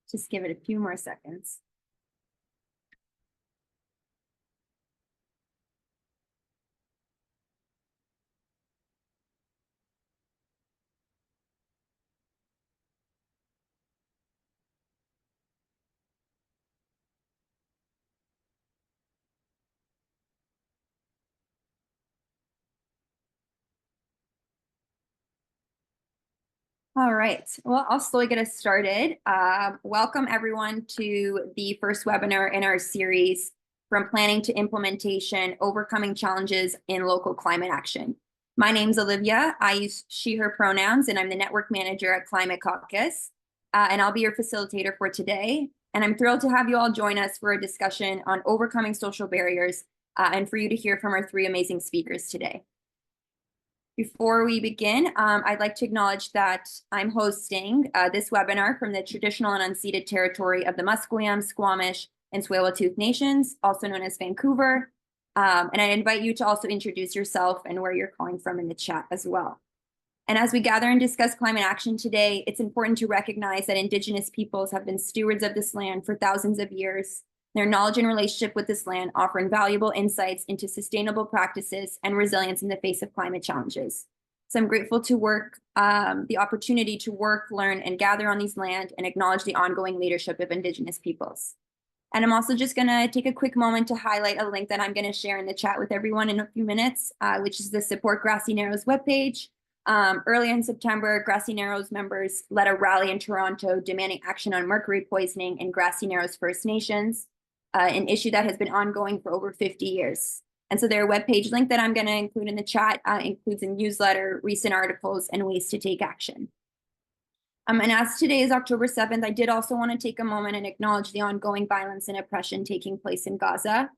Just give it a few more seconds. All right, well, I'll slowly get us started. Welcome everyone to the first webinar in our series, From Planning to Implementation, Overcoming Challenges in Local Climate Action. My name's Olivia. I use she, her pronouns, and I'm the network manager at Climate Caucus, and I'll be your facilitator for today. And I'm thrilled to have you all join us for a discussion on overcoming social barriers and for you to hear from our three amazing speakers today. Before we begin, I'd like to acknowledge that I'm hosting this webinar from the traditional and unceded territory of the Musqueam, Squamish, and Tsleil-Waututh Nations, also known as Vancouver. And I invite you to also introduce yourself and where you're calling from in the chat as well. And as we gather and discuss climate action today, it's important to recognize that Indigenous peoples have been stewards of this land for thousands of years. Their knowledge and relationship with this land offer invaluable insights into sustainable practices and resilience in the face of climate challenges. So I'm grateful to the opportunity to work, learn, and gather on these land and acknowledge the ongoing leadership of Indigenous peoples. And I'm also just gonna take a quick moment to highlight a link that I'm gonna share in the chat with everyone in a few minutes, which is the Support Grassy Narrows webpage. Earlier in September, Grassy Narrows members led a rally in Toronto demanding action on mercury poisoning in Grassy Narrows First Nations. An issue that has been ongoing for over 50 years. And so their webpage link that I'm going to include in the chat includes a newsletter, recent articles, and ways to take action. And as today is October 7th, I did also want to take a moment and acknowledge the ongoing violence and oppression taking place in Gaza.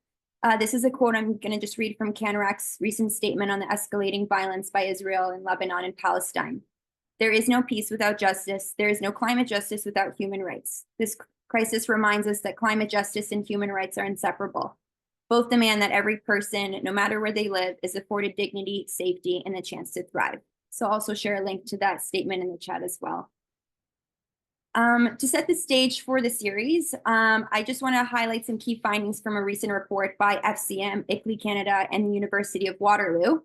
This is a quote I'm going to just read from Tamarack's recent statement on the escalating violence by Israel in Lebanon and Palestine. There is no peace without justice. There is no climate justice without human rights. This crisis reminds us that climate justice and human rights are inseparable. Both demand that every person, no matter where they live, is afforded dignity, safety, and the chance to thrive. So I'll also share a link to that statement in the chat as well. To set the stage for the series, I just want to highlight some key findings from a recent report by FCM, ICLEI Canada, and the University of Waterloo.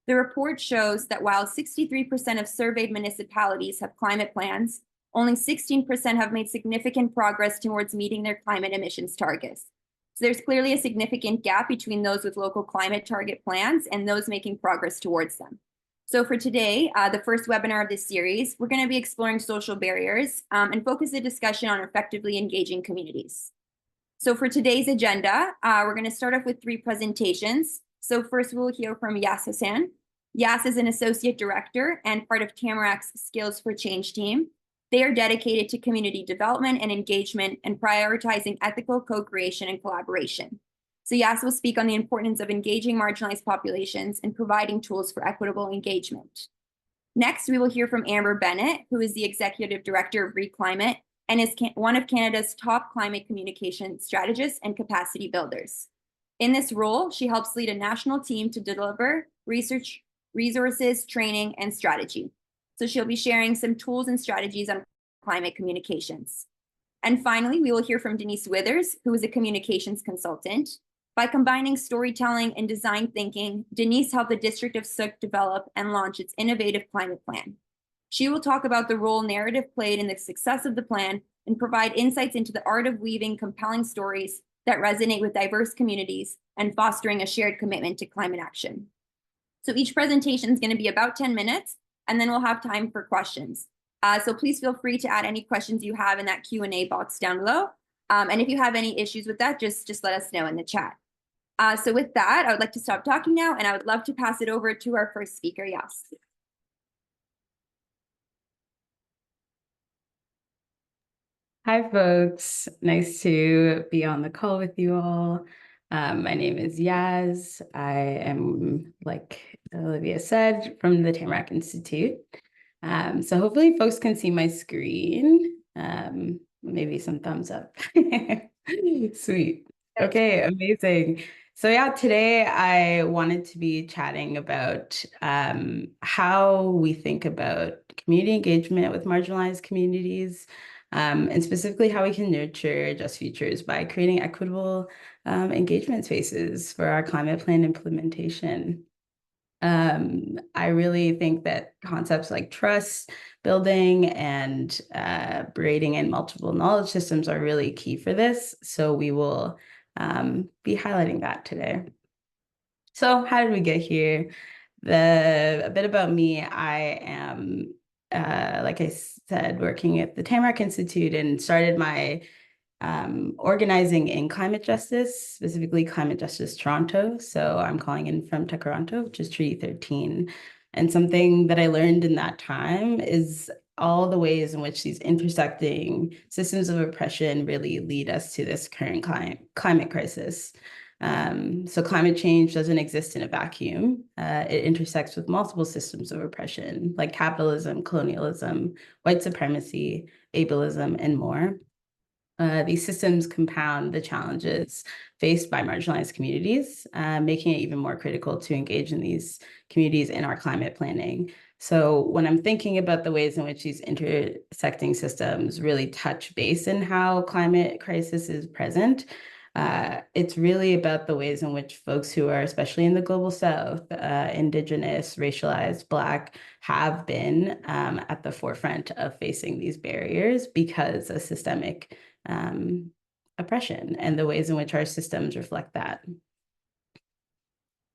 The report shows that while 63% of surveyed municipalities have climate plans, only 16% have made significant progress towards meeting their climate emissions targets. So there's clearly a significant gap between those with local climate target plans and those making progress towards them. So for today, the first webinar of this series, we're going to be exploring social barriers and focus the discussion on effectively engaging communities. So for today's agenda, we're going to start off with three presentations. So first we'll hear from Yas Hassan. Yas is an associate director and part of Tamarack's Skills for Change team. They are dedicated to community development and engagement and prioritizing ethical co-creation and collaboration. So Yas will speak on the importance of engaging marginalized populations and providing tools for equitable engagement. Next, we will hear from Amber Bennett, who is the Executive Director of ReClimate and is one of Canada's top climate communication strategists and capacity builders. In this role, she helps lead a national team to deliver research, resources, training, and strategy. So she'll be sharing some tools and strategies on climate communications. And finally, we will hear from Denise Withers, who is a communications consultant. By combining storytelling and design thinking, Denise helped the District of Sook develop and launch its innovative climate plan. She will talk about the role narrative played in the success of the plan and provide insights into the art of weaving compelling stories that resonate with diverse communities and fostering a shared commitment to climate action. So each presentation is going to be about 10 minutes, and then we'll have time for questions. So please feel free to add any questions you have in that Q&A box down below. And if you have any issues with that, just let us know in the chat. So with that, I would like to stop talking now, and I would love to pass it over to our first speaker, Yas. Hi, folks. Nice to be on the call with you all. My name is Yas. I am, like Olivia said, from the Tamarack Institute. So hopefully folks can see my screen. Maybe some thumbs up. Sweet. Okay, amazing. So yeah, today I wanted to be chatting about how we think about community engagement with marginalized communities, and specifically how we can nurture just futures by creating equitable engagement spaces for our climate plan implementation. I really think that concepts like trust building and braiding in multiple knowledge systems are really key for this. So we will be highlighting that today. So how did we get here? A bit about me, I am, like I said, working at the Tamarack Institute and started my organizing in climate justice, specifically Climate Justice Toronto. So I'm calling in from Toronto, which is Treaty 13. And something that I learned in that time is all the ways in which these intersecting systems of oppression really lead us to this current climate crisis. So climate change doesn't exist in a vacuum. It intersects with multiple systems of oppression, like capitalism, colonialism, white supremacy, ableism, and more. These systems compound the challenges faced by marginalized communities, making it even more critical to engage in these communities in our climate planning. So when I'm thinking about the ways in which these intersecting systems really touch base in how climate crisis is present, it's really about the ways in which folks who are, especially in the global South, Indigenous, racialized, Black, have been at the forefront of facing these barriers because of systemic oppression and the ways in which our systems reflect that.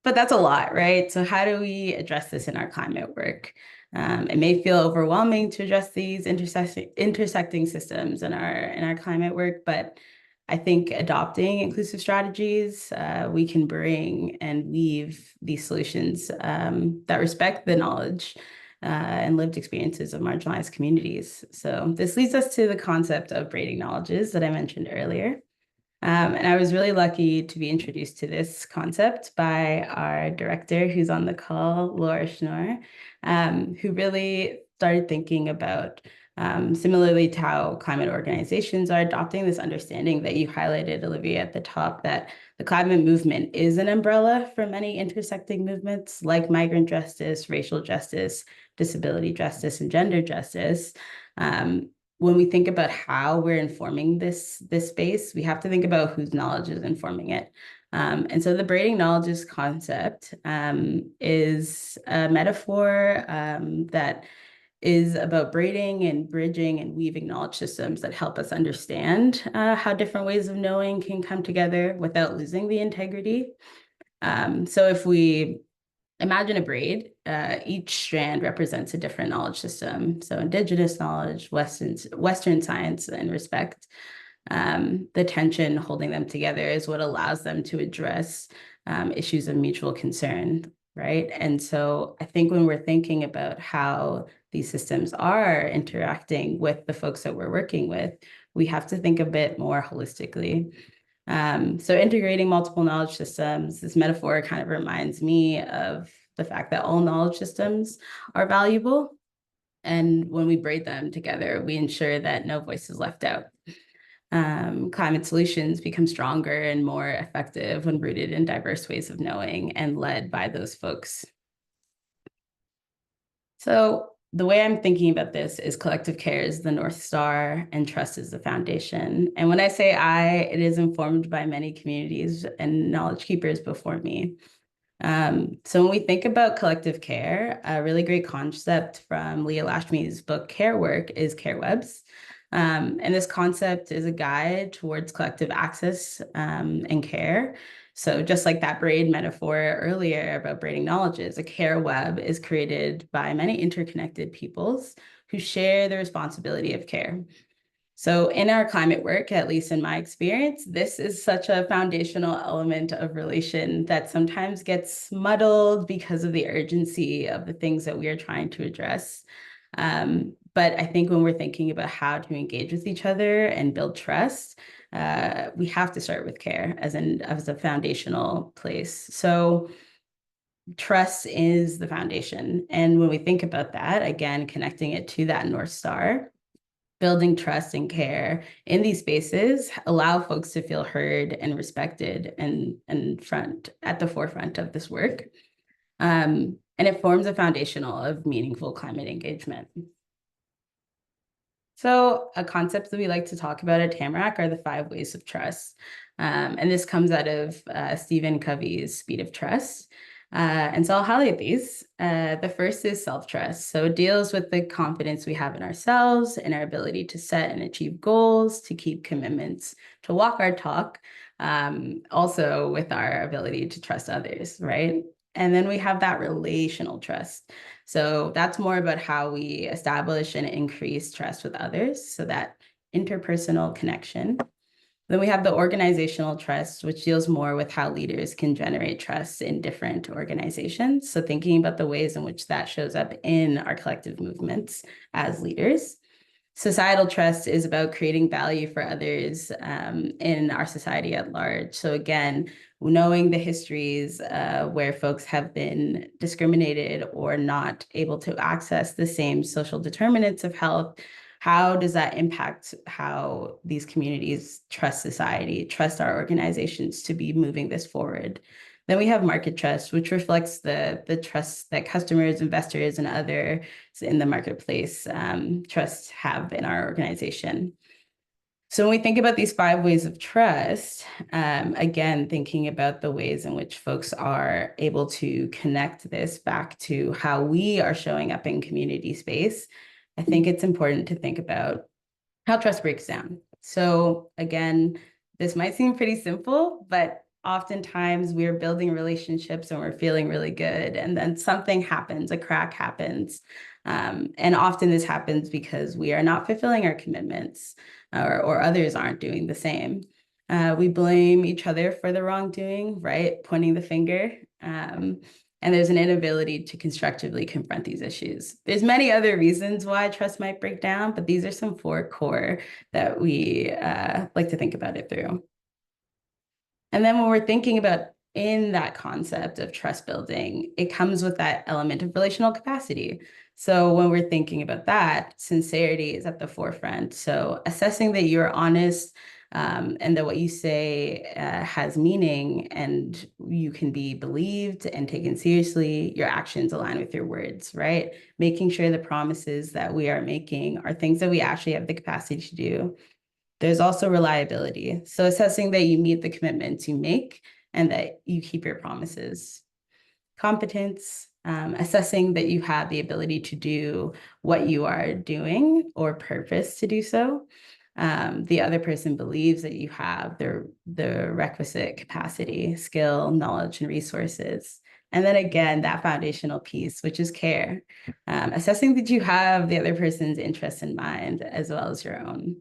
But that's a lot, right? So how do we address this in our climate work? It may feel overwhelming to address these intersecting systems in our climate work, but I think adopting inclusive strategies, we can bring and weave these solutions that respect the knowledge and lived experiences of marginalized communities. So this leads us to the concept of braiding knowledges that I mentioned earlier. And I was really lucky to be introduced to this concept by our director who's on the call, Laura Schnurr, who really started thinking about similarly to how climate organizations are adopting this understanding that you highlighted, Olivia, at the top, that the climate movement is an umbrella for many intersecting movements like migrant justice, racial justice, disability justice, and gender justice. When we think about how we're informing this space, we have to think about whose knowledge is informing it. And so the braiding knowledges concept is a metaphor that is about braiding and bridging and weaving knowledge systems that help us understand how different ways of knowing can come together without losing the integrity. So if we imagine a braid, each strand represents a different knowledge system. So Indigenous knowledge, Western science, and respect. The tension holding them together is what allows them to address issues of mutual concern, right? And so I think when we're thinking about how these systems are interacting with the folks that we're working with, we have to think a bit more holistically. So integrating multiple knowledge systems, this metaphor kind of reminds me of the fact that all knowledge systems are valuable. And when we braid them together, we ensure that no voice is left out. Climate solutions become stronger and more effective when rooted in diverse ways of knowing and led by those folks. So the way I'm thinking about this is collective care is the North Star and trust is the foundation. And when I say it is informed by many communities and knowledge keepers before me. So when we think about collective care, a really great concept from Leah Lashmi's book, Care Work, is care webs. And this concept is a guide towards collective access and care. So just like that braid metaphor earlier about braiding knowledges, a care web is created by many interconnected peoples who share the responsibility of care. So in our climate work, at least in my experience, this is such a foundational element of relation that sometimes gets muddled because of the urgency of the things that we are trying to address. But I think when we're thinking about how to engage with each other and build trust, we have to start with care as a foundational place. So trust is the foundation. And when we think about that, again, connecting it to that North Star, building trust and care in these spaces allow folks to feel heard and respected and at the forefront of this work. And it forms a foundational of meaningful climate engagement. So a concept that we like to talk about at Tamarack are the 5 ways of trust. And this comes out of Stephen Covey's Speed of Trust. And so I'll highlight these. The first is self-trust. So it deals with the confidence we have in ourselves and our ability to set and achieve goals, to keep commitments, to walk our talk, also with our ability to trust others, right? And then we have that relational trust. So that's more about how we establish and increase trust with others. So that interpersonal connection. Then we have the organizational trust, which deals more with how leaders can generate trust in different organizations. So thinking about the ways in which that shows up in our collective movements as leaders. Societal trust is about creating value for others in our society at large. So again, knowing the histories where folks have been discriminated or not able to access the same social determinants of health, how does that impact how these communities trust society, trust our organizations to be moving this forward? Then we have market trust, which reflects the trust that customers, investors, and others in the marketplace trust have in our organization. So when we think about these 5 ways of trust, again, thinking about the ways in which folks are able to connect this back to how we are showing up in community space, I think it's important to think about how trust breaks down. So again, this might seem pretty simple, but oftentimes we're building relationships and we're feeling really good. And then something happens, a crack happens. And often this happens because we are not fulfilling our commitments or others aren't doing the same. We blame each other for the wrongdoing, right? Pointing the finger. And there's an inability to constructively confront these issues. There's many other reasons why trust might break down, but these are some 4 core that we like to think about it through. And then when we're thinking about in that concept of trust building, it comes with that element of relational capacity. So when we're thinking about that, sincerity is at the forefront. So assessing that you're honest and that what you say has meaning and you can be believed and taken seriously, your actions align with your words, right? Making sure the promises that we are making are things that we actually have the capacity to do. There's also reliability. So assessing that you meet the commitments you make and that you keep your promises. Competence, assessing that you have the ability to do what you are doing or purpose to do so. The other person believes that you have the requisite capacity, skill, knowledge, and resources. And then again, that foundational piece, which is care, assessing that you have the other person's interests in mind as well as your own.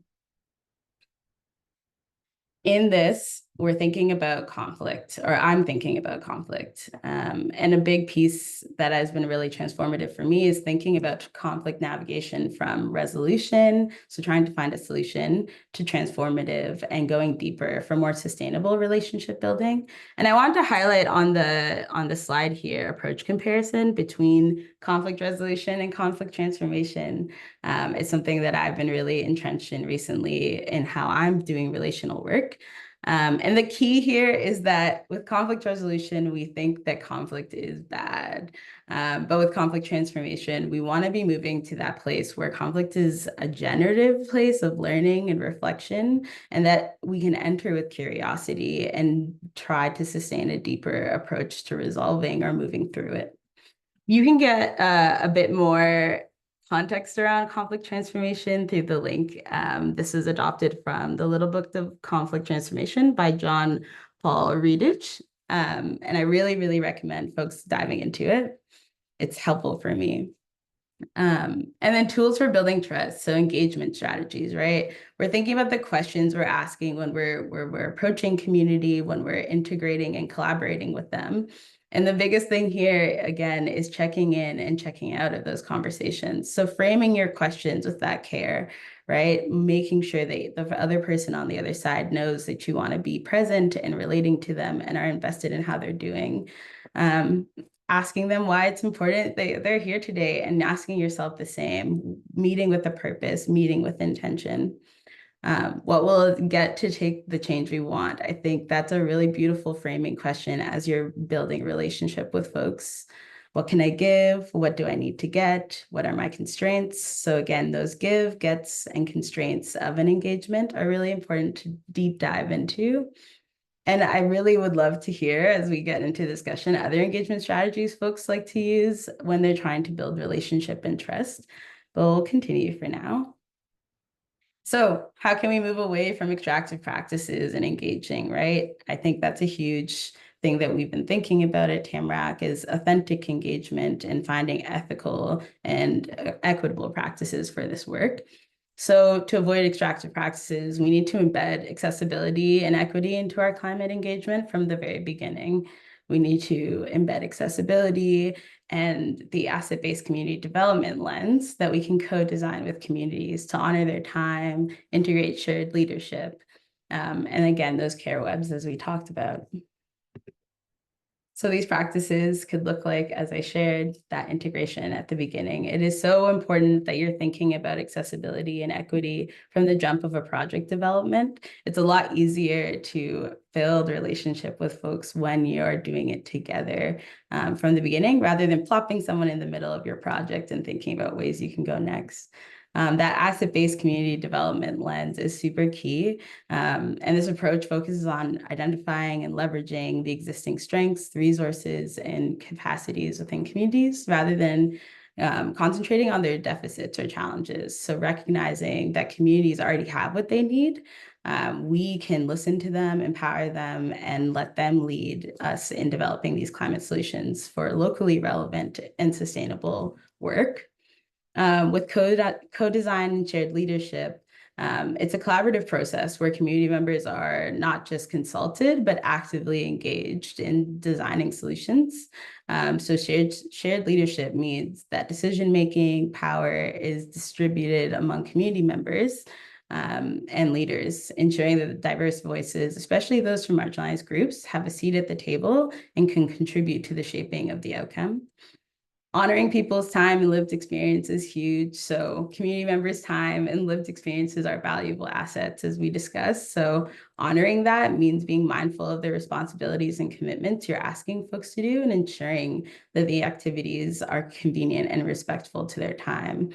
In this, we're thinking about conflict, or I'm thinking about conflict. And a big piece that has been really transformative for me is thinking about conflict navigation from resolution, so trying to find a solution, to transformative and going deeper for more sustainable relationship building. And I want to highlight on the slide here, approach comparison between conflict resolution and conflict transformation. It's something that I've been really entrenched in recently in how I'm doing relational work. And the key here is that with conflict resolution, we think that conflict is bad. But with conflict transformation, we want to be moving to that place where conflict is a generative place of learning and reflection, and that we can enter with curiosity and try to sustain a deeper approach to resolving or moving through it. You can get a bit more context around conflict transformation through the link. This is adopted from the Little Book of Conflict Transformation by John Paul Reedich. And I really, really recommend folks diving into it. It's helpful for me. And then tools for building trust. So engagement strategies, right? We're thinking about the questions we're asking when we're approaching community, when we're integrating and collaborating with them. And the biggest thing here, again, is checking in and checking out of those conversations. So framing your questions with that care, right? Making sure that the other person on the other side knows that you want to be present and relating to them and are invested in how they're doing. Asking them why it's important they're here today and asking yourself the same, meeting with a purpose, meeting with intention. What will it get to take the change we want? I think that's a really beautiful framing question as you're building relationship with folks. What can I give? What do I need to get? What are my constraints? So again, those give, gets, and constraints of an engagement are really important to deep dive into. And I really would love to hear, as we get into discussion, other engagement strategies folks like to use when they're trying to build relationship and trust. But we'll continue for now. So how can we move away from extractive practices and engaging, right? I think that's a huge thing that we've been thinking about at Tamarack is authentic engagement and finding ethical and equitable practices for this work. So to avoid extractive practices, we need to embed accessibility and equity into our climate engagement from the very beginning. We need to embed accessibility and the asset-based community development lens that we can co-design with communities to honor their time, integrate shared leadership, and again, those care webs as we talked about. So these practices could look like, as I shared, that integration at the beginning. It is so important that you're thinking about accessibility and equity from the jump of a project development. It's a lot easier to build relationship with folks when you're doing it together from the beginning, rather than plopping someone in the middle of your project and thinking about ways you can go next. That asset-based community development lens is super key. And this approach focuses on identifying and leveraging the existing strengths, resources, and capacities within communities rather than concentrating on their deficits or challenges. So recognizing that communities already have what they need, we can listen to them, empower them, and let them lead us in developing these climate solutions for locally relevant and sustainable work. With co-design and shared leadership, it's a collaborative process where community members are not just consulted, but actively engaged in designing solutions. So shared leadership means that decision-making power is distributed among community members and leaders, ensuring that the diverse voices, especially those from marginalized groups, have a seat at the table and can contribute to the shaping of the outcome. Honoring people's time and lived experience is huge. So community members' time and lived experiences are valuable assets, as we discussed. So honoring that means being mindful of the responsibilities and commitments you're asking folks to do and ensuring that the activities are convenient and respectful to their time.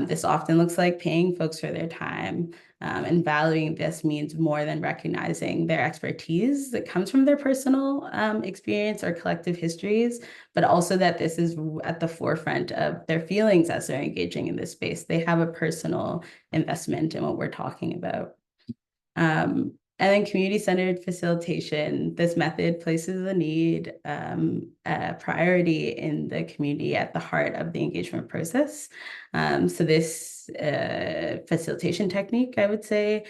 This often looks like paying folks for their time, and valuing this means more than recognizing their expertise that comes from their personal experience or collective histories, but also that this is at the forefront of their feelings as they're engaging in this space. They have a personal investment in what we're talking about. And then community-centered facilitation. This method places the need, a priority in the community at the heart of the engagement process. So this facilitation technique, I would say,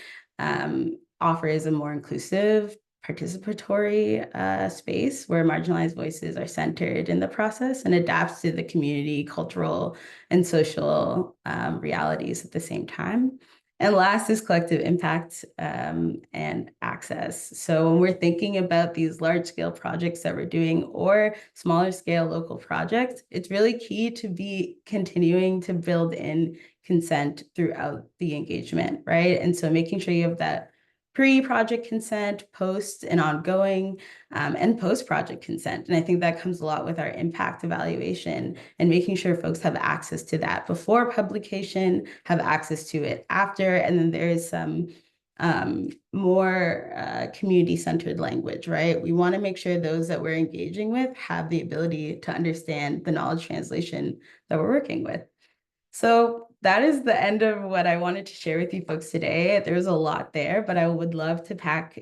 offers a more inclusive, participatory space where marginalized voices are centered in the process and adapts to the community, cultural, and social realities at the same time. And last is collective impact and access. So when we're thinking about these large scale projects that we're doing or smaller scale local projects, it's really key to be continuing to build in consent throughout the engagement, right? And so making sure you have that pre-project consent, post and ongoing, and post-project consent. And I think that comes a lot with our impact evaluation and making sure folks have access to that before publication, have access to it after, and then there is some more community-centered language, right? We want to make sure those that we're engaging with have the ability to understand the knowledge translation that we're working with. So that is the end of what I wanted to share with you folks today. There's a lot there, but I would love to pack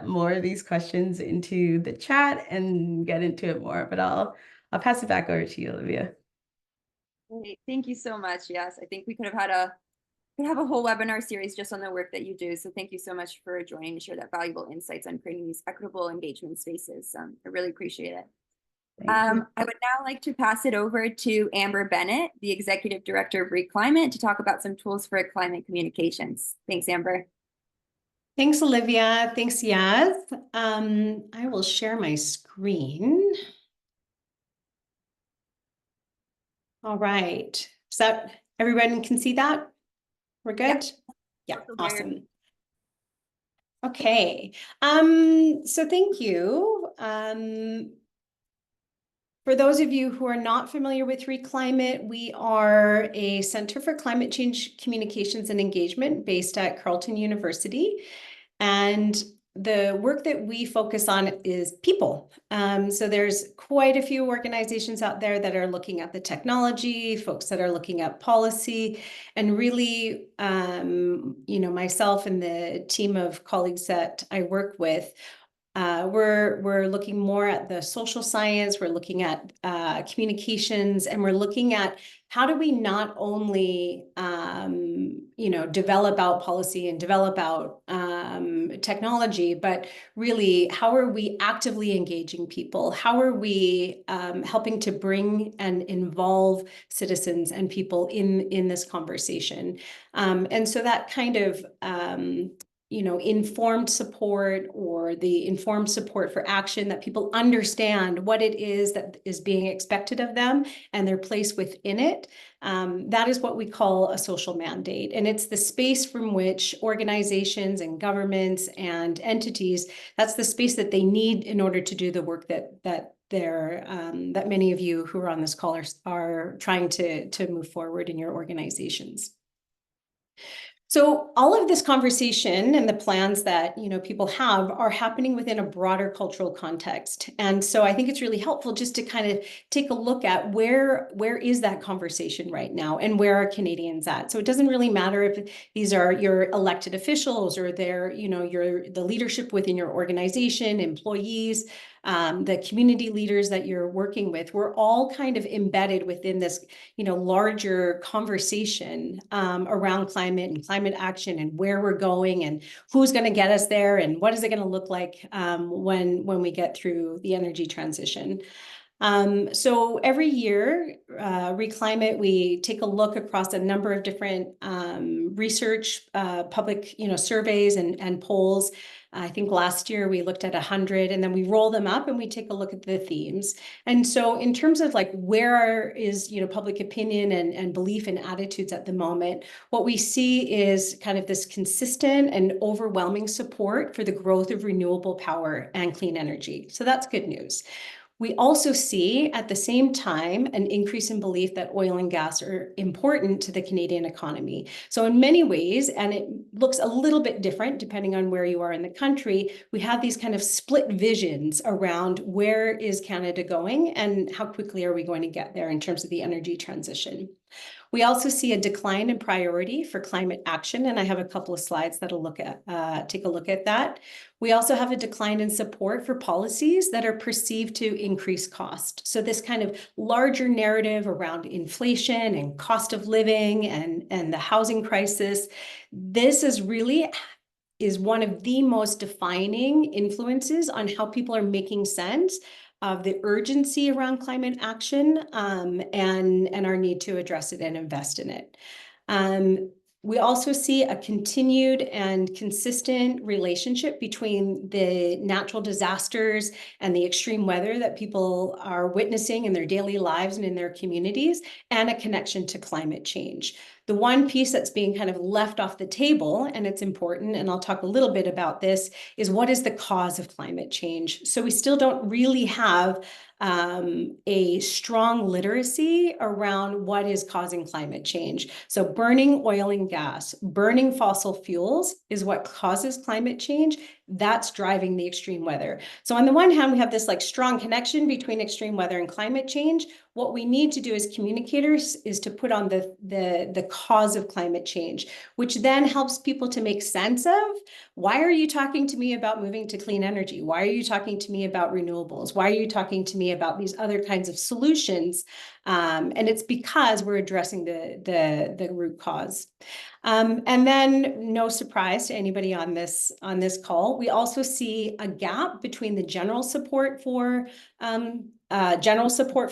more of these questions into the chat and get into it more. But I'll pass it back over to you, Olivia. Great. Thank you so much. Yes, I think we could have a whole webinar series just on the work that you do. So thank you so much for joining to share that valuable insights on creating these equitable engagement spaces. I really appreciate it. I would now like to pass it over to Amber Bennett, the Executive Director of ReClimate, to talk about some tools for climate communications. Thanks, Amber. Thanks, Olivia. Thanks, Yaz. I will share my screen. All right. So everybody can see that? We're good? Yeah, awesome. Okay. So thank you. For those of you who are not familiar with Reclimate, we are a Center for Climate Change Communications and Engagement based at Carleton University. And the work that we focus on is people. So there's quite a few organizations out there that are looking at the technology, folks that are looking at policy, and really, myself and the team of colleagues that I work with, we're looking more at the social science, we're looking at communications, and we're looking at how do we not only develop out policy and develop out technology, but really how are we actively engaging people? How are we helping to bring and involve citizens and people in this conversation? And so that kind of informed support, or the informed support for action, that people understand what it is that is being expected of them and their place within it. That is what we call a social mandate. And it's the space from which organizations and governments and entities, that's the space that they need in order to do the work that many of you who are on this call are trying to move forward in your organizations. So all of this conversation and the plans that people have are happening within a broader cultural context. And so I think it's really helpful just to kind of take a look at where is that conversation right now, and where are Canadians at. So it doesn't really matter if these are your elected officials, or they're the leadership within your organization, employees, the community leaders that you're working with. We're all kind of embedded within this larger conversation around climate and climate action, and where we're going, and who's going to get us there, and what is it going to look like when we get through the energy transition. So every year, Reclimate, we take a look across a number of different research, public, surveys and polls. I think last year we looked at 100, and then we roll them up and we take a look at the themes. And so in terms of like where is public opinion and belief and attitudes at the moment, what we see is kind of this consistent and overwhelming support for the growth of renewable power and clean energy. So that's good news. We also see at the same time an increase in belief that oil and gas are important to the Canadian economy. So in many ways, and it looks a little bit different depending on where you are in the country, we have these kind of split visions around where is Canada going and how quickly are we going to get there in terms of the energy transition. We also see a decline in priority for climate action, and I have a couple of slides that'll take a look at that. We also have a decline in support for policies that are perceived to increase cost. So this kind of larger narrative around inflation and cost of living and the housing crisis, this is one of the most defining influences on how people are making sense of the urgency around climate action and our need to address it and invest in it. We also see a continued and consistent relationship between the natural disasters and the extreme weather that people are witnessing in their daily lives and in their communities, and a connection to climate change. The one piece that's being kind of left off the table, and it's important, and I'll talk a little bit about this, is what is the cause of climate change? So we still don't really have a strong literacy around what is causing climate change. So burning oil and gas, burning fossil fuels is what causes climate change. That's driving the extreme weather. So on the one hand, we have this like strong connection between extreme weather and climate change. What we need to do as communicators is to put on the cause of climate change, which then helps people to make sense of, why are you talking to me about moving to clean energy? Why are you talking to me about renewables? Why are you talking to me about these other kinds of solutions? And it's because we're addressing the root cause. And then, no surprise to anybody on this call, we also see a gap between the general support for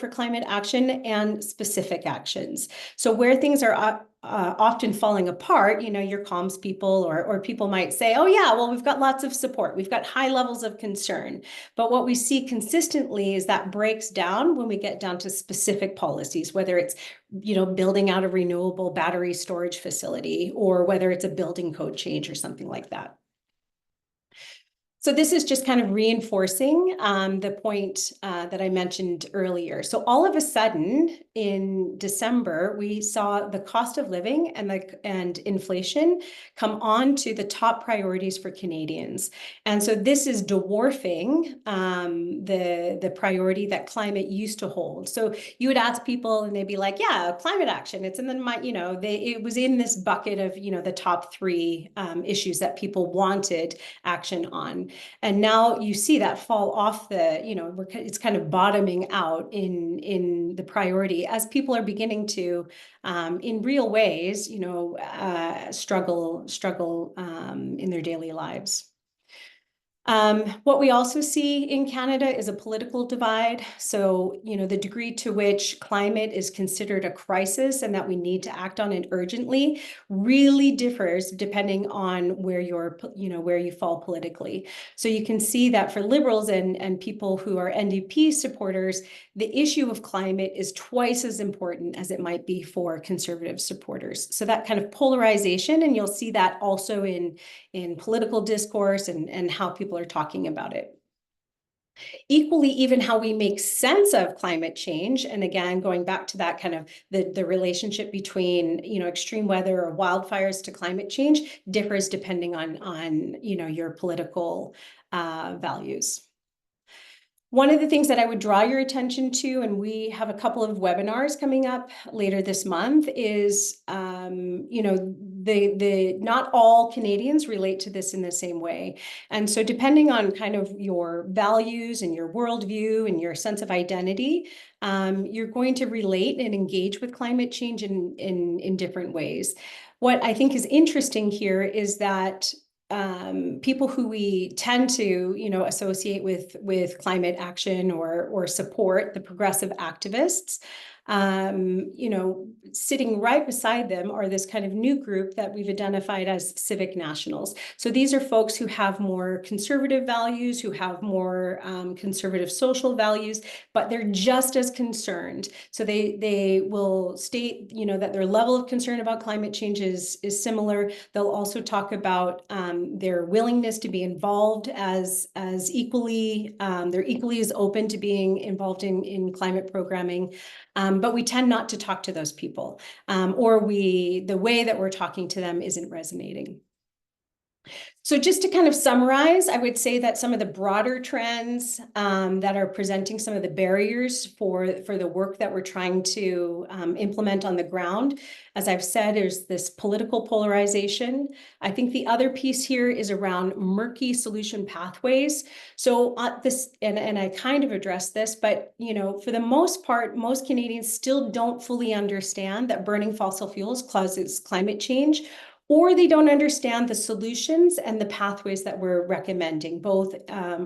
climate action and specific actions. So where things are often falling apart, your comms people or people might say, oh yeah, well, we've got lots of support. We've got high levels of concern. But what we see consistently is that breaks down when we get down to specific policies, whether it's, building out a renewable battery storage facility, or whether it's a building code change or something like that. So this is just kind of reinforcing the point that I mentioned earlier. So all of a sudden in December, we saw the cost of living and inflation come on to the top priorities for Canadians. And so this is dwarfing the priority that climate used to hold. So you would ask people and they'd be like, yeah, climate action. It's in the, it was in this bucket of, the top three issues that people wanted action on. And now you see that fall off it's kind of bottoming out in the priority as people are beginning to, in real ways, struggle in their daily lives. What we also see in Canada is a political divide. So, the degree to which climate is considered a crisis and that we need to act on it urgently really differs depending on where you fall politically. So you can see that for Liberals and people who are NDP supporters, the issue of climate is twice as important as it might be for Conservative supporters. So that kind of polarization, and you'll see that also in political discourse and how people are talking about it. Equally, even how we make sense of climate change, and again, going back to that kind of the relationship between extreme weather or wildfires to climate change differs depending on your political values. One of the things that I would draw your attention to, and we have a couple of webinars coming up later this month, is not all Canadians relate to this in the same way. And so depending on kind of your values and your worldview and your sense of identity, you're going to relate and engage with climate change in different ways. What I think is interesting here is that people who we tend to, associate with climate action or support, the progressive activists, sitting right beside them are this kind of new group that we've identified as civic nationals. So these are folks who have more conservative values, who have more conservative social values, but they're just as concerned. So they will state, that their level of concern about climate change is similar. They'll also talk about their willingness to be involved as equally, they're equally as open to being involved in climate programming. But we tend not to talk to those people, or the way that we're talking to them isn't resonating. So just to kind of summarize, I would say that some of the broader trends that are presenting some of the barriers for the work that we're trying to implement on the ground, as I've said, there's this political polarization. I think the other piece here is around murky solution pathways. So and I kind of addressed this, but for the most part, most Canadians still don't fully understand that burning fossil fuels causes climate change, or they don't understand the solutions and the pathways that we're recommending, both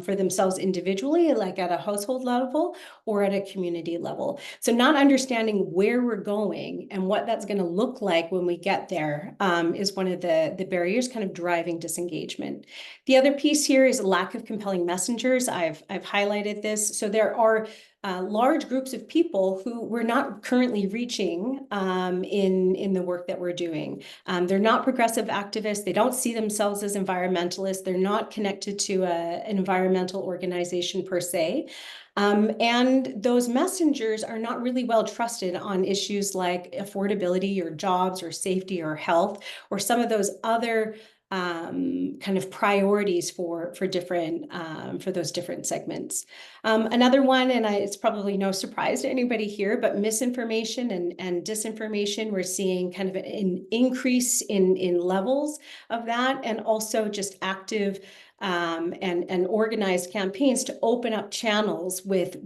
for themselves individually, like at a household level or at a community level. So not understanding where we're going and what that's going to look like when we get there is one of the barriers kind of driving disengagement. The other piece here is a lack of compelling messengers. I've highlighted this. So there are large groups of people who we're not currently reaching in the work that we're doing. They're not progressive activists. They don't see themselves as environmentalists. They're not connected to an environmental organization per se. And those messengers are not really well trusted on issues like affordability or jobs or safety or health, or some of those other kind of priorities for those different segments. Another one, and it's probably no surprise to anybody here, but misinformation and disinformation, we're seeing kind of an increase in levels of that, and also just active and organized campaigns to open up channels with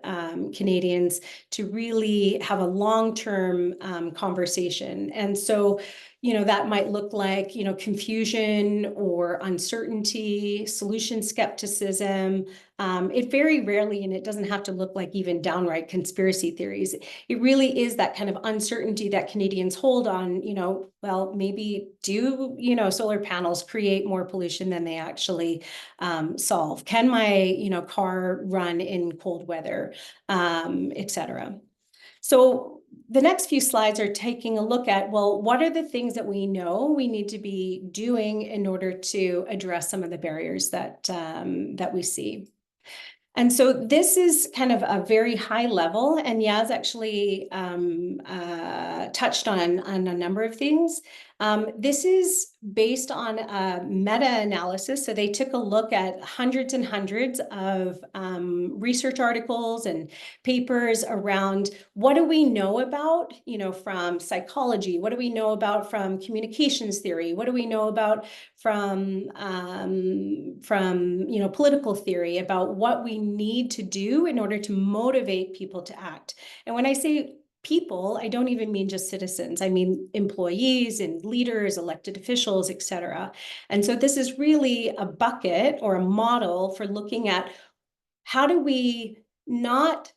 Canadians to really have a long-term conversation. And so that might look like, confusion or uncertainty, solution skepticism. It very rarely, and it doesn't have to look like even downright conspiracy theories. It really is that kind of uncertainty that Canadians hold on, well, maybe do, solar panels create more pollution than they actually solve? Can my, car run in cold weather, et cetera? So the next few slides are taking a look at, well, what are the things that we know we need to be doing in order to address some of the barriers that, that we see. And so this is kind of a very high level, and Yaz actually touched on a number of things. This is based on a meta-analysis. So they took a look at hundreds and hundreds of research articles and papers around what do we know about, you know, from psychology? What do we know about from communications theory? What do we know about from you know, political theory about what we need to do in order to motivate people to act? And when I say people, I don't even mean just citizens. I mean employees and leaders, elected officials, etc. And so this is really a bucket or a model for looking at how do we not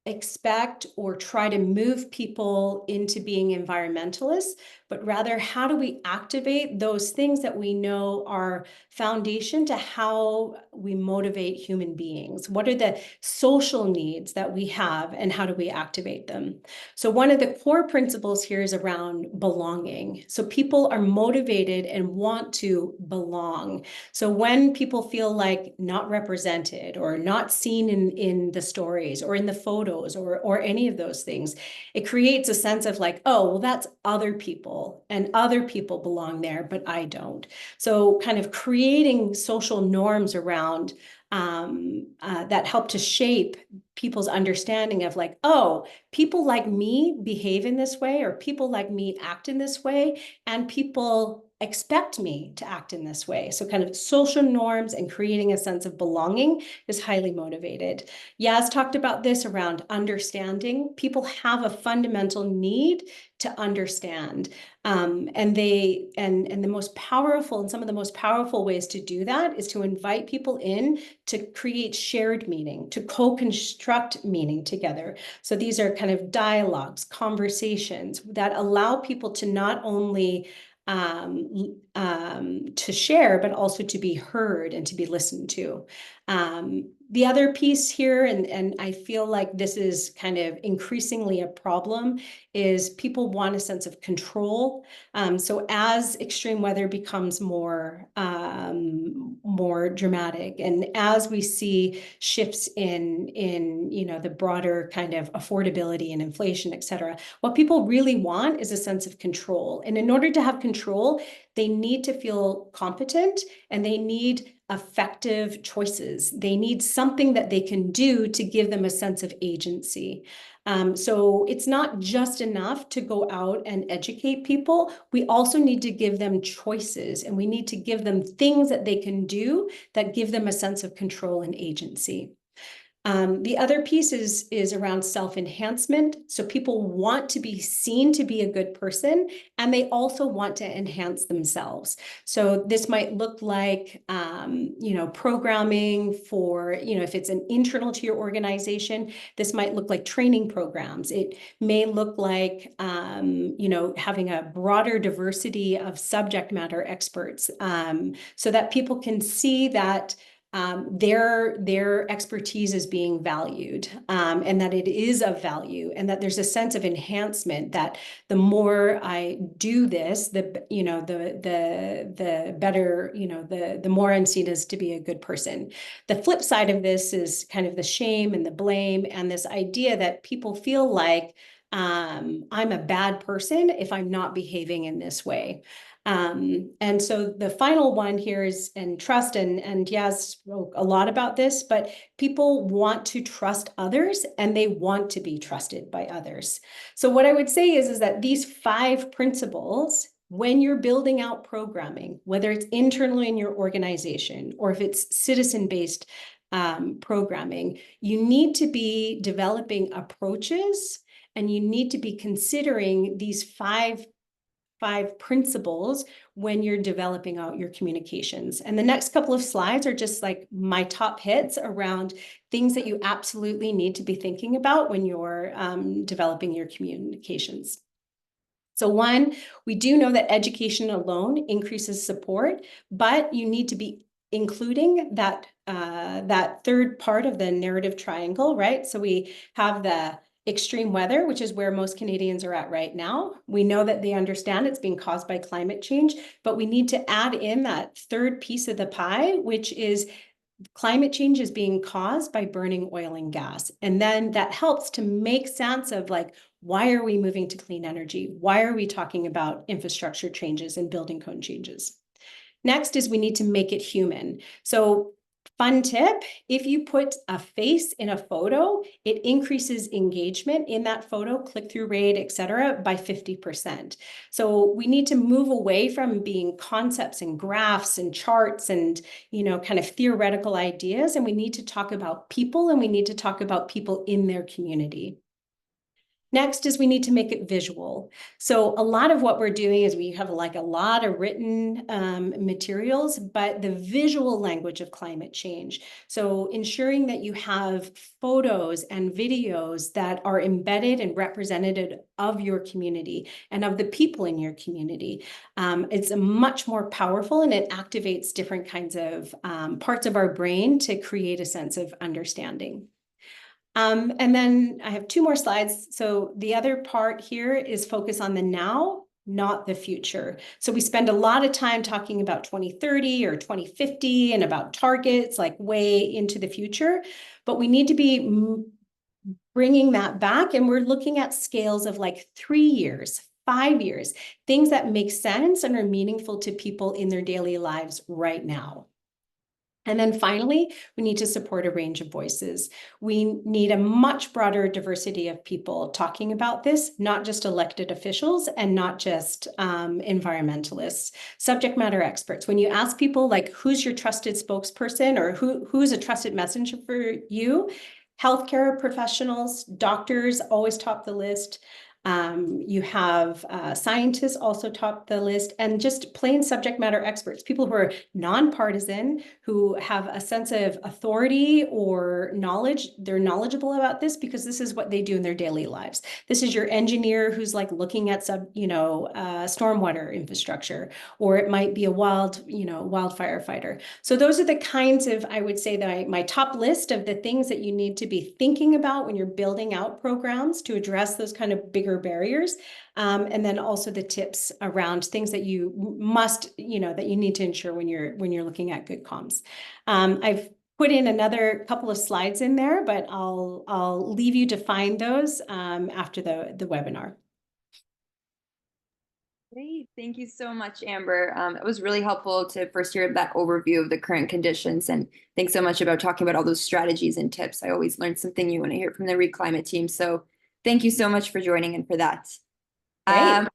expect or try to move people into being environmentalists, but rather how do we activate those things that we know are foundation to how we motivate human beings? What are the social needs that we have and how do we activate them? So one of the core principles here is around belonging. So people are motivated and want to belong. So when people feel like not represented or not seen in the stories or in the photos or any of those things, it creates a sense of like, oh, well, that's other people and other people belong there, but I don't. So kind of creating social norms around that help to shape people's understanding of like, oh, people like me behave in this way, or people like me act in this way, and people expect me to act in this way. So kind of social norms and creating a sense of belonging is highly motivated. Yaz talked about this around understanding. People have a fundamental need to understand. And the most powerful, and some of the most powerful ways to do that is to invite people in to create shared meaning, to co-construct meaning together. So these are kind of dialogues, conversations that allow people to not only to share, but also to be heard and to be listened to. The other piece here, and I feel like this is kind of increasingly a problem, is people want a sense of control. So as extreme weather becomes more dramatic, and as we see shifts in you know, the broader kind of affordability and inflation, et cetera, what people really want is a sense of control. And in order to have control, they need to feel competent and they need effective choices. They need something that they can do to give them a sense of agency. So it's not just enough to go out and educate people. We also need to give them choices, and we need to give them things that they can do that give them a sense of control and agency. The other piece is around self-enhancement. So people want to be seen to be a good person, and they also want to enhance themselves. So this might look like, you know, programming for, you know, if it's an internal to your organization, this might look like training programs. It may look like, you know, having a broader diversity of subject matter experts, so that people can see that their expertise is being valued, and that it is of value, and that there's a sense of enhancement that the more I do this, the you know the better, you know, the more I'm seen as to be a good person. The flip side of this is kind of the shame and the blame and this idea that people feel like I'm a bad person if I'm not behaving in this way. And so the final one here is in trust, and Yaz spoke a lot about this, but people want to trust others and they want to be trusted by others. So what I would say is that these 5 principles, when you're building out programming, whether it's internally in your organization or if it's citizen-based programming, you need to be developing approaches, and you need to be considering these five principles when you're developing out your communications. And the next couple of slides are just like my top hits around things that you absolutely need to be thinking about when you're developing your communications. So one, we do know that education alone increases support, but you need to be including that that third part of the narrative triangle, right? So we have the extreme weather, which is where most Canadians are at right now. We know that they understand it's being caused by climate change, but we need to add in that third piece of the pie, which is climate change is being caused by burning oil and gas. And then that helps to make sense of like, why are we moving to clean energy? Why are we talking about infrastructure changes and building code changes? Next is we need to make it human. So fun tip, if you put a face in a photo, it increases engagement in that photo, click-through rate, et cetera, by 50%. So we need to move away from being concepts and graphs and charts and, kind of theoretical ideas. And we need to talk about people, and we need to talk about people in their community. Next is we need to make it visual. So a lot of what we're doing is we have like a lot of written materials, but the visual language of climate change. So ensuring that you have photos and videos that are embedded and representative of your community and of the people in your community. It's much more powerful, and it activates different kinds of parts of our brain to create a sense of understanding. And then I have 2 more slides. So the other part here is focus on the now, not the future. So we spend a lot of time talking about 2030 or 2050 and about targets like way into the future, but we need to be bringing that back. And we're looking at scales of like 3 years, 5 years, things that make sense and are meaningful to people in their daily lives right now. And then finally, we need to support a range of voices. We need a much broader diversity of people talking about this, not just elected officials and not just environmentalists, subject matter experts. When you ask people like, who's your trusted spokesperson or who's a trusted messenger for you, healthcare professionals, doctors always top the list. You have scientists also top the list, and just plain subject matter experts, people who are nonpartisan, who have a sense of authority or knowledge. They're knowledgeable about this because this is what they do in their daily lives. This is your engineer who's like looking at stormwater infrastructure, or it might be a wildfire fighter. So those are the kinds of, I would say, that my top list of the things that you need to be thinking about when you're building out programs to address those kind of bigger barriers, and then also the tips around things that you must, that you need to ensure when you're looking at good comms. I've put in another couple of slides in there, but I'll leave you to find those after the webinar. Great. Thank you so much, Amber. It was really helpful to first hear that overview of the current conditions. And thanks so much about talking about all those strategies and tips. I always learn something new when I hear from the Reclimate team. So thank you so much for joining and for that. Great.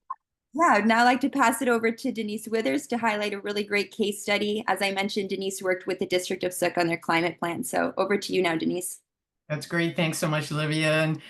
Yeah, I'd now like to pass it over to Denise Withers to highlight a really great case study. As I mentioned, Denise worked with the District of Sook on their climate plan. So over to you now, Denise. That's great. Thanks so much, Olivia. And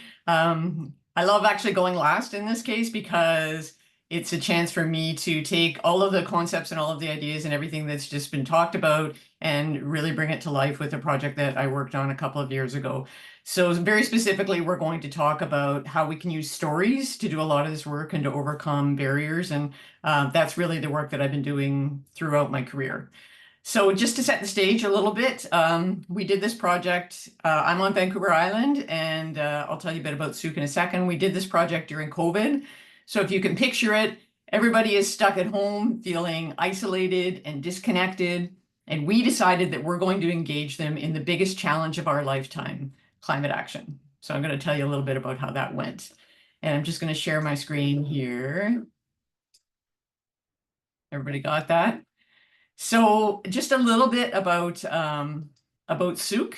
I love actually going last in this case because it's a chance for me to take all of the concepts and all of the ideas and everything that's just been talked about and really bring it to life with a project that I worked on a couple of years ago. So very specifically, we're going to talk about how we can use stories to do a lot of this work and to overcome barriers. And that's really the work that I've been doing throughout my career. So just to set the stage a little bit, we did this project. I'm on Vancouver Island, and I'll tell you a bit about Sook in a second. We did this project during COVID. So if you can picture it, everybody is stuck at home, feeling isolated and disconnected. And we decided that we're going to engage them in the biggest challenge of our lifetime, climate action. So I'm going to tell you a little bit about how that went. And I'm just going to share my screen here. Everybody got that? So just a little bit about Sook.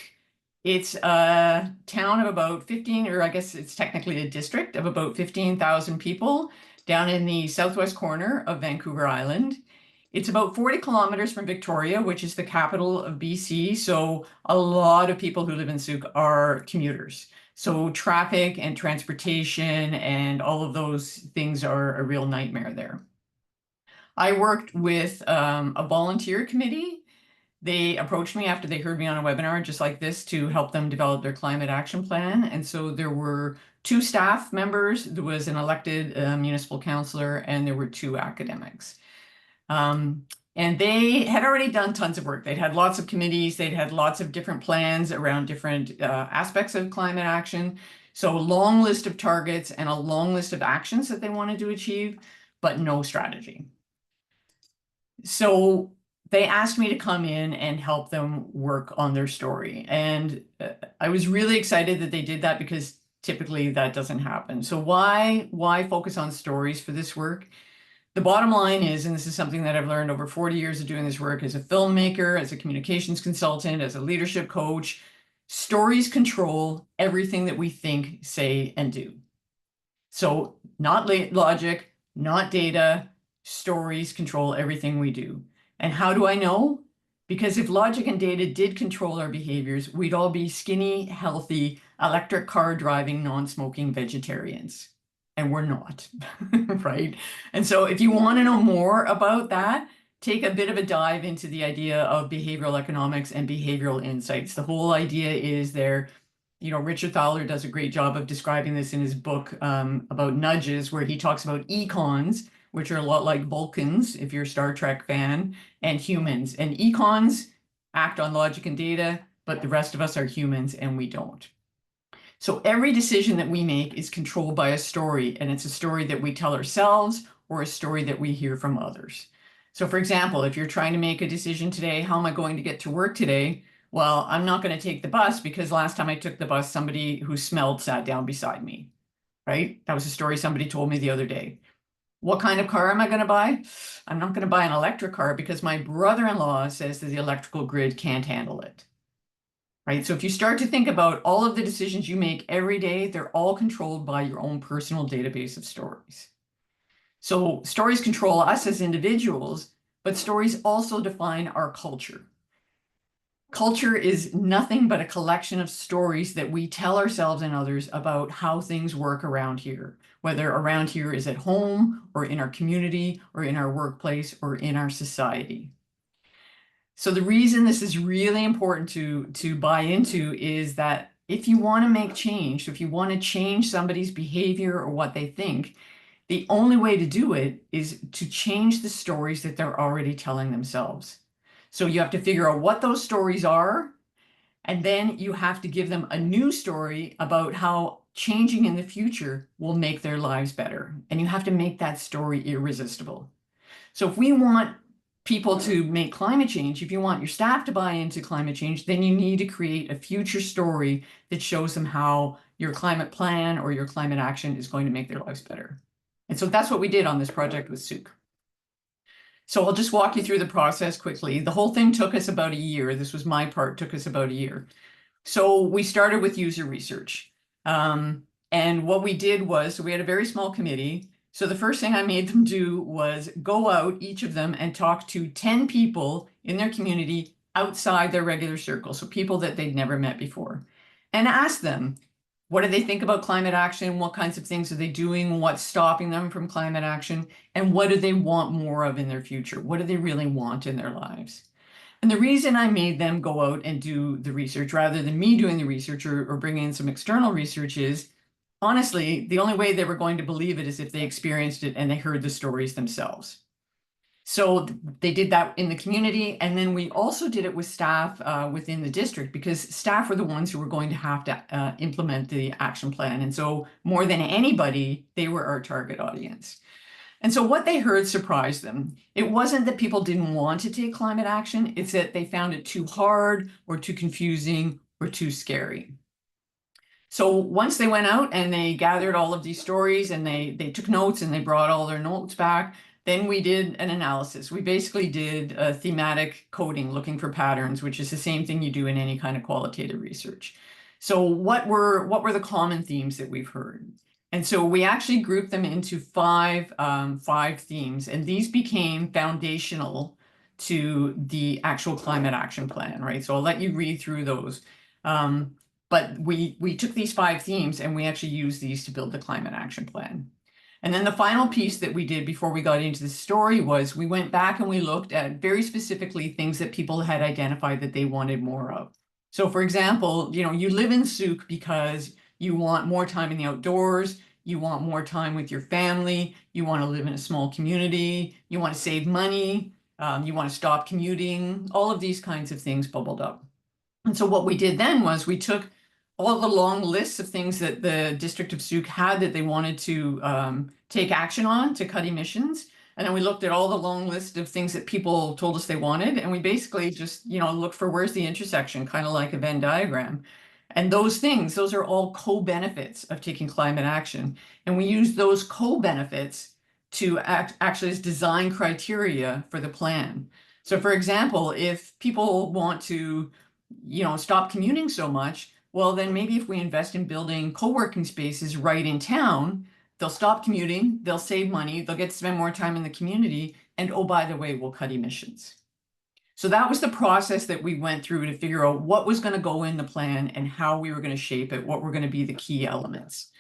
It's a town of about 15, or I guess it's technically a district of about 15,000 people down in the southwest corner of Vancouver Island. It's about 40 kilometers from Victoria, which is the capital of BC. So a lot of people who live in Sook are commuters. So traffic and transportation and all of those things are a real nightmare there. I worked with a volunteer committee. They approached me after they heard me on a webinar just like this to help them develop their climate action plan. And so there were 2 staff members, there was an elected municipal councillor, and there were 2 academics. And they had already done tons of work. They'd had lots of committees, they'd had lots of different plans around different aspects of climate action. So a long list of targets and a long list of actions that they wanted to achieve, but no strategy. So they asked me to come in and help them work on their story. And I was really excited that they did that because typically that doesn't happen. So why focus on stories for this work? The bottom line is, and this is something that I've learned over 40 years of doing this work as a filmmaker, as a communications consultant, as a leadership coach, stories control everything that we think, say, and do. So not logic, not data, stories control everything we do. And how do I know? Because if logic and data did control our behaviors, we'd all be skinny, healthy, electric car driving, non-smoking vegetarians. And we're not, right? And so if you want to know more about that, take a bit of a dive into the idea of behavioral economics and behavioral insights. The whole idea is there, Richard Thaler does a great job of describing this in his book about nudges, where he talks about econs, which are a lot like Vulcans, if you're a Star Trek fan, and humans. And econs act on logic and data, but the rest of us are humans and we don't. So every decision that we make is controlled by a story, and it's a story that we tell ourselves or a story that we hear from others. So for example, if you're trying to make a decision today, how am I going to get to work today? Well, I'm not going to take the bus because last time I took the bus, somebody who smelled sat down beside me, right? That was a story somebody told me the other day. What kind of car am I going to buy? I'm not going to buy an electric car because my brother-in-law says that the electrical grid can't handle it. Right? So if you start to think about all of the decisions you make every day, they're all controlled by your own personal database of stories. So stories control us as individuals, but stories also define our culture. Culture is nothing but a collection of stories that we tell ourselves and others about how things work around here, whether around here is at home or in our community or in our workplace or in our society. So the reason this is really important to buy into is that if you want to make change, if you want to change somebody's behavior or what they think, the only way to do it is to change the stories that they're already telling themselves. So you have to figure out what those stories are, and then you have to give them a new story about how changing in the future will make their lives better. And you have to make that story irresistible. So if we want people to make climate change, if you want your staff to buy into climate change, then you need to create a future story that shows them how your climate plan or your climate action is going to make their lives better. And so that's what we did on this project with Suzuki. So I'll just walk you through the process quickly. The whole thing took us about a year. This was my part, took us about a year. So we started with user research. And what we did was, so we had a very small committee. So the first thing I made them do was go out, each of them, and talk to 10 people in their community outside their regular circle. So people that they'd never met before, and ask them, what do they think about climate action? What kinds of things are they doing? What's stopping them from climate action? And what do they want more of in their future? What do they really want in their lives? And the reason I made them go out and do the research rather than me doing the research or bringing in some external research is, honestly, the only way they were going to believe it is if they experienced it and they heard the stories themselves. So they did that in the community. And then we also did it with staff within the district, because staff were the ones who were going to have to implement the action plan. And so more than anybody, they were our target audience. And so what they heard surprised them. It wasn't that people didn't want to take climate action. It's that they found it too hard or too confusing or too scary. So once they went out and they gathered all of these stories and they took notes and they brought all their notes back, then we did an analysis. We basically did a thematic coding, looking for patterns, which is the same thing you do in any kind of qualitative research. So what were the common themes that we've heard? And so we actually grouped them into five themes, and these became foundational to the actual climate action plan, right? So I'll let you read through those. But we took these 5 themes and we actually used these to build the climate action plan. And then the final piece that we did before we got into the story was we went back and we looked at very specifically things that people had identified that they wanted more of. So for example, you live in Suzuki because you want more time in the outdoors, you want more time with your family, you want to live in a small community, you want to save money, you want to stop commuting, all of these kinds of things bubbled up. And so what we did then was we took all the long lists of things that the District of Sauk had that they wanted to take action on to cut emissions. And then we looked at all the long list of things that people told us they wanted. And we basically just, looked for where's the intersection, kind of like a Venn diagram. And those things, those are all co-benefits of taking climate action. And we use those co-benefits to actually as design criteria for the plan. So for example, if people want to, stop commuting so much, well, then maybe if we invest in building co-working spaces right in town, they'll stop commuting, they'll save money, they'll get to spend more time in the community, and oh, by the way, we'll cut emissions. So that was the process that we went through to figure out what was going to go in the plan and how we were going to shape it, what were going to be the key elements.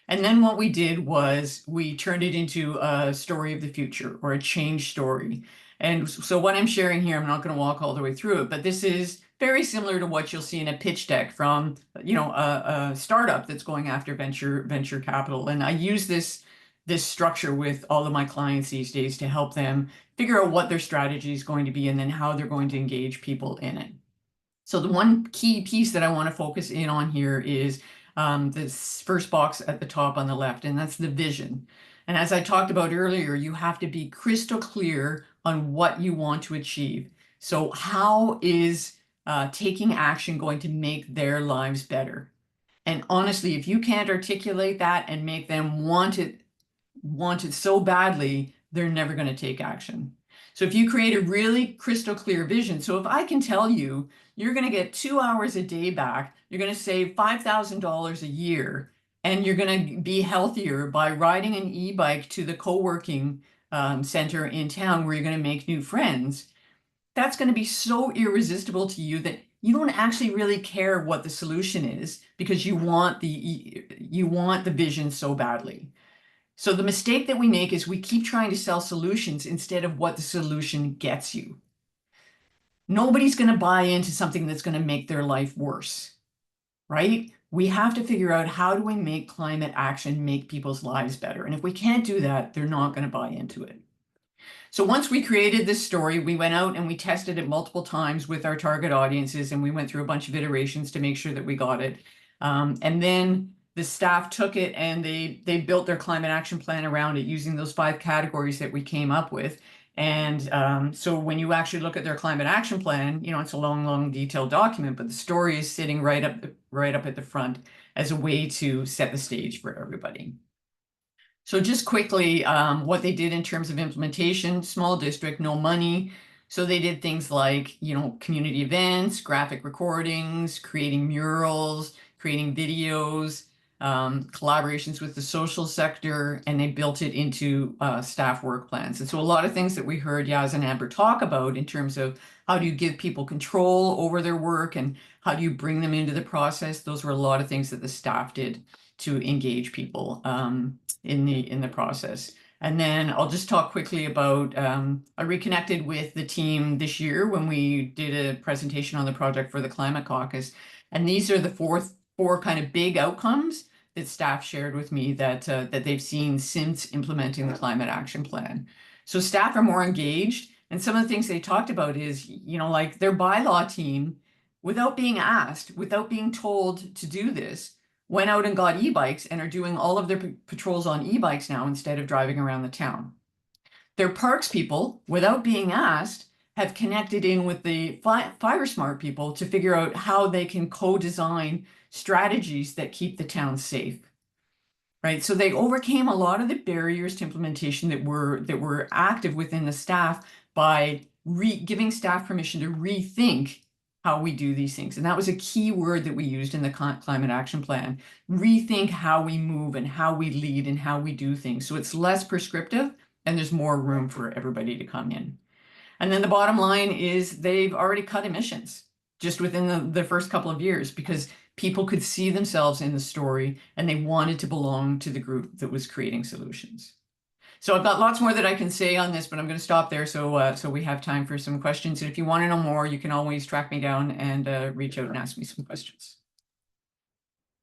And then what we did was we turned it into a story of the future, or a change story. And so what I'm sharing here, I'm not going to walk all the way through it, but this is very similar to what you'll see in a pitch deck from, a startup that's going after venture capital. And I use this structure with all of my clients these days to help them figure out what their strategy is going to be and then how they're going to engage people in it. So the one key piece that I want to focus in on here is this first box at the top on the left, and that's the vision. And as I talked about earlier, you have to be crystal clear on what you want to achieve. So how is taking action going to make their lives better? And honestly, if you can't articulate that and make them want it so badly, they're never going to take action. So if you create a really crystal clear vision, so if I can tell you, you're going to get 2 hours a day back, you're going to save $5,000 a year, and you're going to be healthier by riding an e-bike to the co-working center in town where you're going to make new friends, that's going to be so irresistible to you that you don't actually really care what the solution is because you want the vision so badly. So the mistake that we make is we keep trying to sell solutions instead of what the solution gets you. Nobody's going to buy into something that's going to make their life worse, right? We have to figure out, how do we make climate action make people's lives better? And if we can't do that, they're not going to buy into it. So once we created this story, we went out and we tested it multiple times with our target audiences, and we went through a bunch of iterations to make sure that we got it. And then the staff took it and they built their climate action plan around it using those 5 categories that we came up with. And so when you actually look at their climate action plan, it's a long, detailed document, but the story is sitting right up at the front as a way to set the stage for everybody. So just quickly, what they did in terms of implementation: small district, no money. So they did things like, community events, graphic recordings, creating murals, creating videos, collaborations with the social sector, and they built it into staff work plans. And so a lot of things that we heard Yaz and Amber talk about in terms of how do you give people control over their work and how do you bring them into the process, those were a lot of things that the staff did to engage people in the process. And then I'll just talk quickly about, I reconnected with the team this year when we did a presentation on the project for the Climate Caucus. And these are the four kind of big outcomes that staff shared with me that they've seen since implementing the climate action plan. So staff are more engaged. And some of the things they talked about is, like their bylaw team, without being asked, without being told to do this, went out and got e-bikes and are doing all of their patrols on e-bikes now instead of driving around the town. Their parks people, without being asked, have connected in with the fire smart people to figure out how they can co-design strategies that keep the town safe. Right, so they overcame a lot of the barriers to implementation that were active within the staff by giving staff permission to rethink how we do these things. And that was a key word that we used in the climate action plan: rethink how we move and how we lead and how we do things. So it's less prescriptive and there's more room for everybody to come in. And then the bottom line is they've already cut emissions just within the first couple of years because people could see themselves in the story and they wanted to belong to the group that was creating solutions. So I've got lots more that I can say on this, but I'm going to stop there so we have time for some questions. And if you want to know more, you can always track me down and reach out and ask me some questions.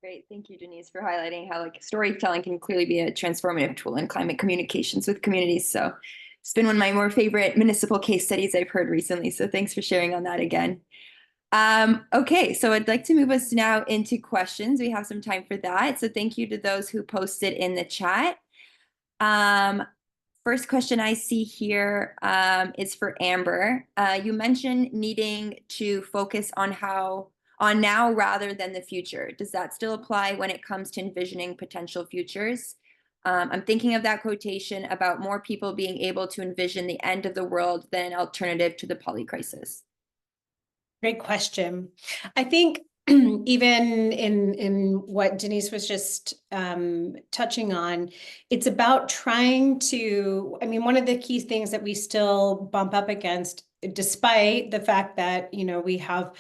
Great. Thank you, Denise, for highlighting how storytelling can clearly be a transformative tool in climate communications with communities. So it's been one of my more favorite municipal case studies I've heard recently. So thanks for sharing on that again. Okay, so I'd like to move us now into questions. We have some time for that. So thank you to those who posted in the chat. First question I see here is for Amber. You mentioned needing to focus on now rather than the future. Does that still apply when it comes to envisioning potential futures? I'm thinking of that quotation about more people being able to envision the end of the world than an alternative to the polycrisis. Great question. I think even in what Denise was just touching on, it's about trying to, I mean, one of the key things that we still bump up against, despite the fact that, you know, we have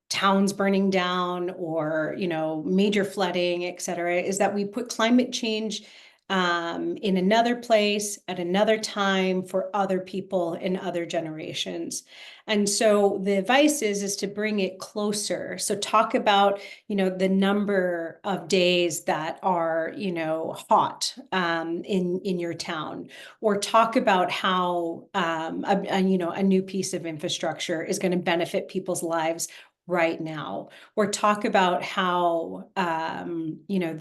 towns burning down or, you know, major flooding, et cetera, is that we put climate change in another place at another time for other people in other generations. And so the advice is to bring it closer. So talk about, you know, the number of days that are, you know, hot in your town, or talk about how a new piece of infrastructure is going to benefit people's lives right now, or talk about how you know,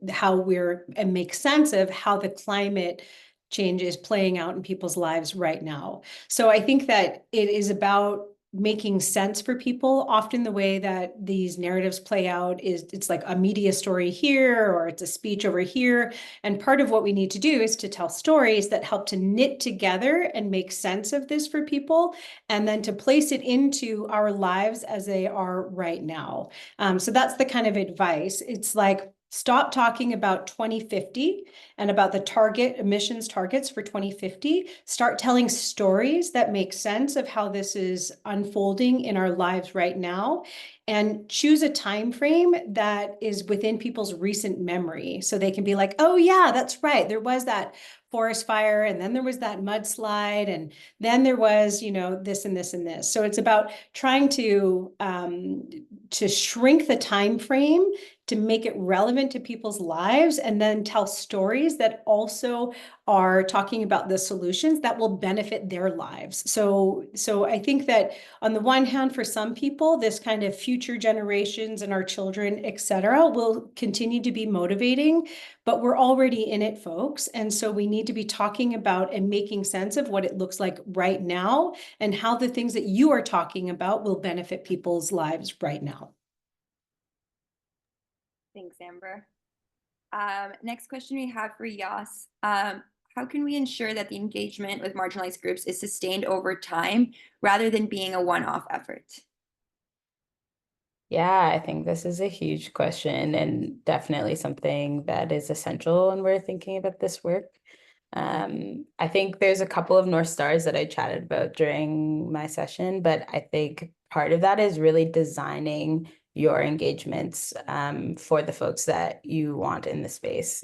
how we're, and make sense of how the climate change is playing out in people's lives right now. So I think that it is about making sense for people. Often the way that these narratives play out is it's like a media story here, or it's a speech over here. And part of what we need to do is to tell stories that help to knit together and make sense of this for people, and then to place it into our lives as they are right now. So that's the kind of advice. It's like, stop talking about 2050 and about the emissions targets for 2050. Start telling stories that make sense of how this is unfolding in our lives right now, and choose a time frame that is within people's recent memory, so they can be like, oh yeah, that's right, there was that forest fire, and then there was that mudslide, and then there was, you know, this and this and this. So it's about trying to shrink the time frame to make it relevant to people's lives, and then tell stories that also are talking about the solutions that will benefit their lives. So I think that on the one hand, for some people, this kind of future generations and our children, et cetera, will continue to be motivating, but we're already in it, folks. And so we need to be talking about and making sense of what it looks like right now, and how the things that you are talking about will benefit people's lives right now. Thanks, Amber. Next question we have for Yas. How can we ensure that the engagement with marginalized groups is sustained over time rather than being a one-off effort? Yeah, I think this is a huge question, and definitely something that is essential when we're thinking about this work. I think there's a couple of North Stars that I chatted about during my session, but I think part of that is really designing your engagements for the folks that you want in the space.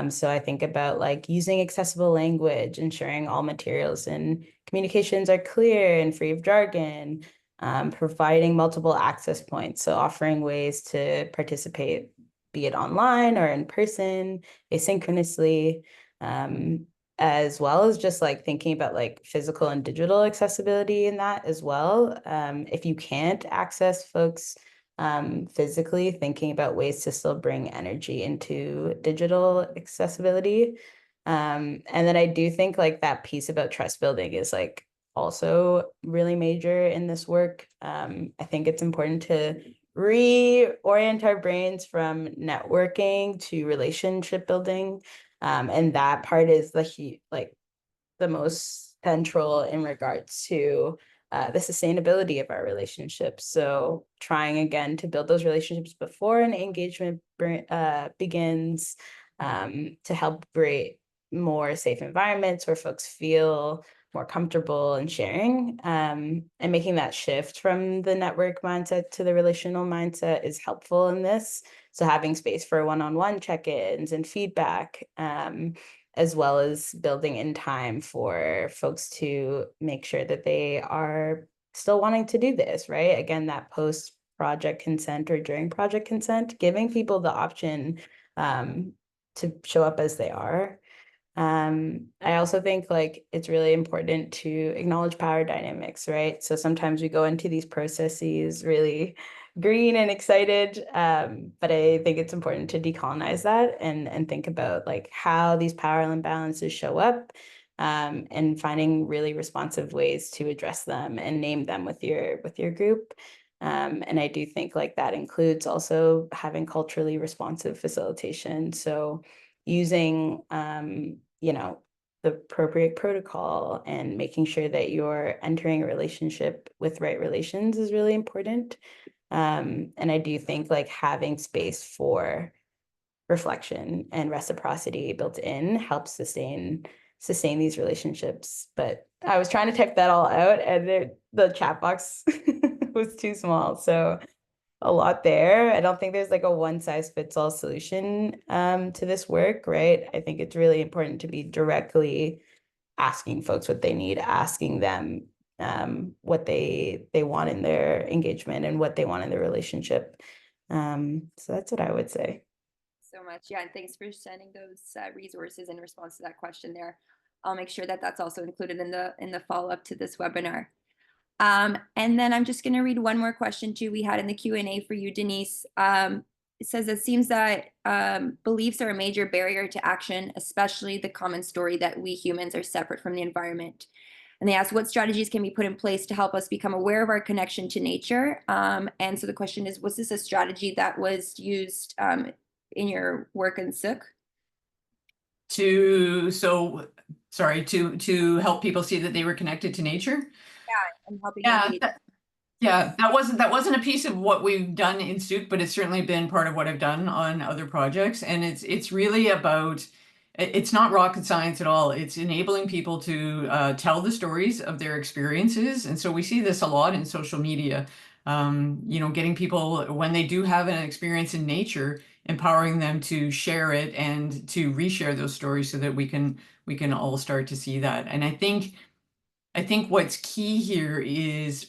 So I think about like using accessible language, ensuring all materials and communications are clear and free of jargon, providing multiple access points, so offering ways to participate, be it online or in person, asynchronously, as well as just like thinking about like physical and digital accessibility in that as well. If you can't access folks physically, thinking about ways to still bring energy into digital accessibility. And then I do think like that piece about trust building is like also really major in this work. I think it's important to reorient our brains from networking to relationship building. And that part is the most central in regards to the sustainability of our relationships. So trying again to build those relationships before an engagement begins, to help create more safe environments where folks feel more comfortable in sharing, and making that shift from the network mindset to the relational mindset is helpful in this. So having space for one-on-one check-ins and feedback, as well as building in time for folks to make sure that they are still wanting to do this, right? Again, that post-project consent or during project consent, giving people the option to show up as they are. I also think like it's really important to acknowledge power dynamics, right? So sometimes we go into these processes really green and excited, but I think it's important to decolonize that and think about like how these power imbalances show up, and finding really responsive ways to address them and name them with your group. And I do think like that includes also having culturally responsive facilitation. So using you know, the appropriate protocol and making sure that you're entering a relationship with right relations is really important. And I do think like having space for reflection and reciprocity built in helps sustain these relationships. But I was trying to type that all out and the chat box was too small. So a lot there. I don't think there's like a one size fits all solution to this work, right? I think it's really important to be directly asking folks what they need, asking them what they want in their engagement and what they want in their relationship. So that's what I would say. So much. Yeah, and thanks for sending those resources in response to that question there. I'll make sure that that's also included in the follow-up to this webinar. And then I'm just going to read one more question too we had in the Q&A for you, Denise. It says, it seems that beliefs are a major barrier to action, especially the common story that we humans are separate from the environment. And they ask what strategies can be put in place to help us become aware of our connection to nature. And so the question is, was this a strategy that was used in your work in Sook? To help people see that they were connected to nature. Yeah, and helping Yeah, engage. that wasn't a piece of what we've done in Souk, but it's certainly been part of what I've done on other projects. And it's really about, it's not rocket science at all. It's enabling people to tell the stories of their experiences. And so we see this a lot in social media. You know, getting people, when they do have an experience in nature, empowering them to share it and to reshare those stories so that we can all start to see that. And I think what's key here is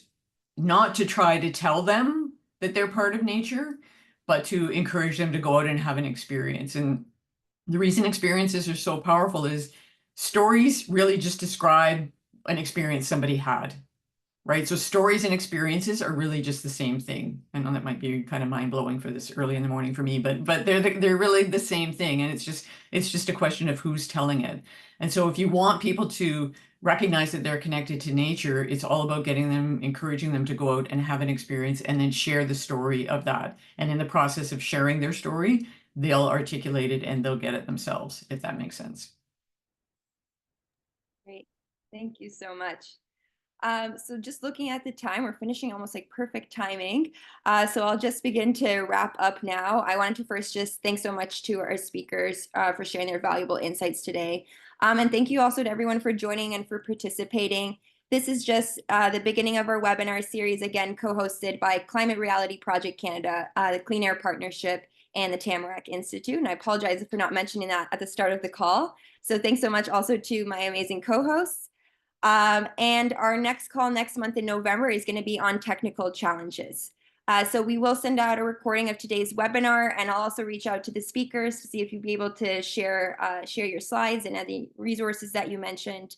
not to try to tell them that they're part of nature, but to encourage them to go out and have an experience. And the reason experiences are so powerful is stories really just describe an experience somebody had, right? So stories and experiences are really just the same thing. I know that might be kind of mind-blowing for this early in the morning for me, but they're really the same thing. And it's just a question of who's telling it. And so if you want people to recognize that they're connected to nature, it's all about encouraging them to go out and have an experience and then share the story of that. And in the process of sharing their story, they'll articulate it and they'll get it themselves, if that makes sense. Great. Thank you so much. So just looking at the time, we're finishing almost like perfect timing. So I'll just begin to wrap up now. I wanted to first just thank so much to our speakers for sharing their valuable insights today. And thank you also to everyone for joining and for participating. This is just the beginning of our webinar series, again, co-hosted by Climate Reality Project Canada, the Clean Air Partnership, and the Tamarack Institute. And I apologize for not mentioning that at the start of the call. So thanks so much also to my amazing co-hosts. And our next call next month in November is going to be on technical challenges. So we will send out a recording of today's webinar, and I'll also reach out to the speakers to see if you'd be able to share your slides and any resources that you mentioned.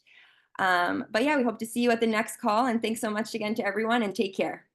But yeah, we hope to see you at the next call, and thanks so much again to everyone, and take care.